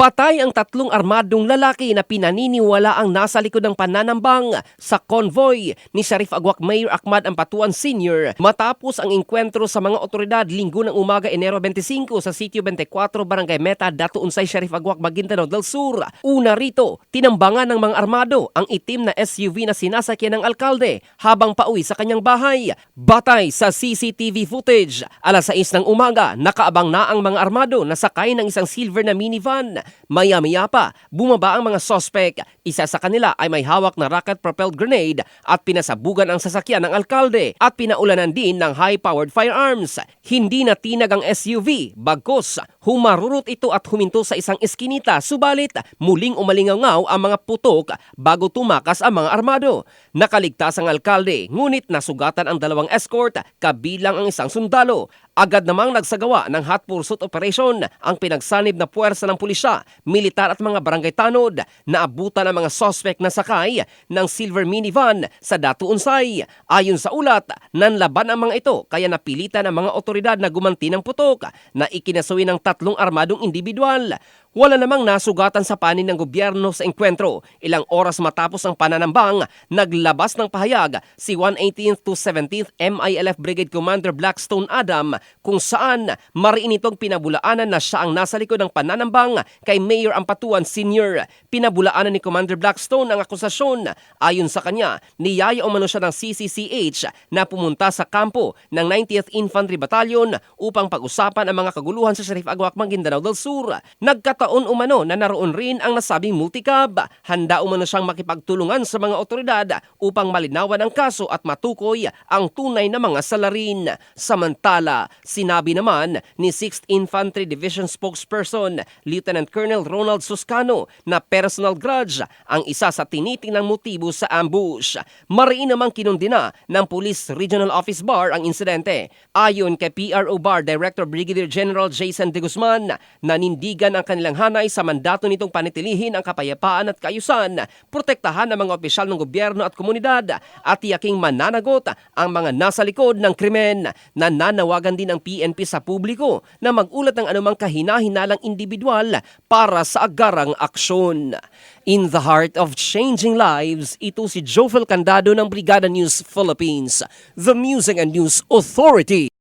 Patay ang tatlong armadong lalaki na pinaniniwala ang nasa likod ng pananambang sa convoy ni Shariff Agwak Mayor Ahmad Ampatuan Sr. matapos ang engkwentro sa mga otoridad linggo ng umaga Enero 25 sa Sitio 24, Barangay Meta, Dato Unsay, Shariff Agwak, Maguindanao del Sur. Una rito, tinambangan ng mga armado ang itim na SUV na sinasakyan ng alkalde habang pauwi sa kanyang bahay. Batay sa CCTV footage, alas 6 ng umaga, nakaabang na ang mga armado na sakay ng isang silver na minivan. Maya-maya pa, bumaba ang mga sospek. Isa sa kanila ay may hawak na rocket-propelled grenade at pinasabugan ang sasakyan ng alkalde at pinaulanan din ng high-powered firearms. Hindi na tinag ang SUV, bagkus humarurot ito at huminto sa isang eskinita, subalit muling umalingaw ang mga putok bago tumakas ang mga armado. Nakaligtas ang alkalde, ngunit nasugatan ang dalawang escort kabilang ang isang sundalo. Agad namang nagsagawa ng hot pursuit operation ang pinagsanib na puwersa ng pulisya, militar at mga barangay tanod. Naabutan ang mga suspect na sakay ng silver minivan sa Dato Unsay. Ayon sa ulat, nanlaban ang mga ito kaya napilitan ang mga otoridad na gumanti ng putok na ikinasuwi ng tatlong armadong individual. Wala namang nasugatan sa panig ng gobyerno sa engkwentro. Ilang oras matapos ang pananambang, naglabas ng pahayag si 118th to 17th MILF Brigade Commander Blackstone Adam kung saan mariin itong pinabulaanan na siya ang nasa likod ng pananambang kay Mayor Ampatuan Sr. Pinabulaanan ni Commander Blackstone ang akusasyon. Ayon sa kanya, niyaya umano siya ng CCCH na pumunta sa kampo ng 90th Infantry Battalion upang pag-usapan ang mga kaguluhan sa Shariff Agwak, Maguindanao del Sur. Nagkataon umano na naroon rin ang nasabing multicab. Handa umano siyang makipagtulungan sa mga otoridad upang malinawan ang kaso at matukoy ang tunay na mga salarin. Samantala, sinabi naman ni 6th Infantry Division spokesperson Lieutenant Colonel Ronald Suscano na personal grudge ang isa sa tinitingnang motibo sa ambush. Mariin namang kinundina ng Police Regional Office Bar ang insidente. Ayon kay PRO Bar Director Brigadier General Jason De Guzman, nanindigan ang kanilang hanay sa mandato nitong panitilihin ang kapayapaan at kaayusan, protektahan ang mga opisyal ng gobyerno at komunidad at tiyaking mananagot ang mga nasa likod ng krimen. Nananawagan din ang PNP sa publiko na magulat ng anumang kahina-hinalang individual para sa agarang aksyon. In the heart of changing lives, ito si Jofel Candado ng Brigada News Philippines, the Music and News Authority.